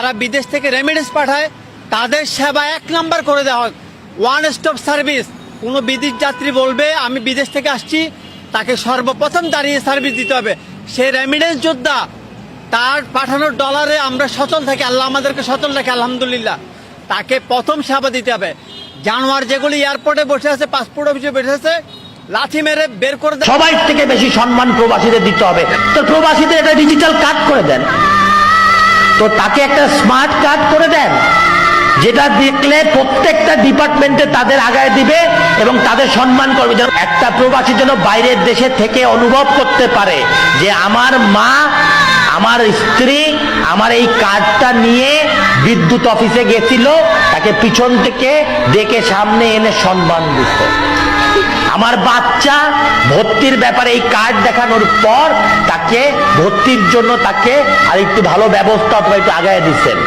যারা বিদেশ থেকে রেমিটেন্স পাঠায় তাদের সেবা 1 নাম্বার করে দেওয়া হয়, ওয়ান স্টপ সার্ভিস। কোনো বিদেশ যাত্রী বলবে আমি বিদেশ থেকে আসছি, তাকে সর্বপ্রথম দাঁড়িয়ে সার্ভিস দিতে হবে। সে রেমিটেন্স যোদ্ধা, তার পাঠানোর ডলারে আমরা সচল থাকি, আল্লাহ আমাদেরকে সচল রাখে আলহামদুলিল্লাহ। তাকে প্রথম সেবা দিতে হবে। জানোয়ার যেগুলি এয়ারপোর্টে বসে আছে, পাসপোর্ট অফিসে বসে আছে, লাথি মেরে বের করে দেয়। সবাই থেকে বেশি সম্মান প্রবাসীদের দিতে হবে। তো প্রবাসীদের একটা ডিজিটাল কার্ড করে দেন, তো তাকে একটা স্মার্ট কার্ড করে দেন, যেটা দেখলে প্রত্যেকটা ডিপার্টমেন্টে তাদের আগায় দিবে এবং তাদের সম্মান করবে। যেন একটা প্রবাসী যেন বাইরের দেশে থেকে অনুভব করতে পারে যে আমার মা, আমার স্ত্রী আমার এই কার্ডটা নিয়ে বিদ্যুৎ অফিসে গেছিল, তাকে পিছন থেকে ডেকে সামনে এনে সম্মান দিত। আমার বাচ্চা ভর্তির ব্যাপারে এই কার্ড দেখানোর পর তাকে ভর্তির জন্য তাকে আর একটু ভালো ব্যবস্থা অথবা একটু আগায় দিচ্ছেন।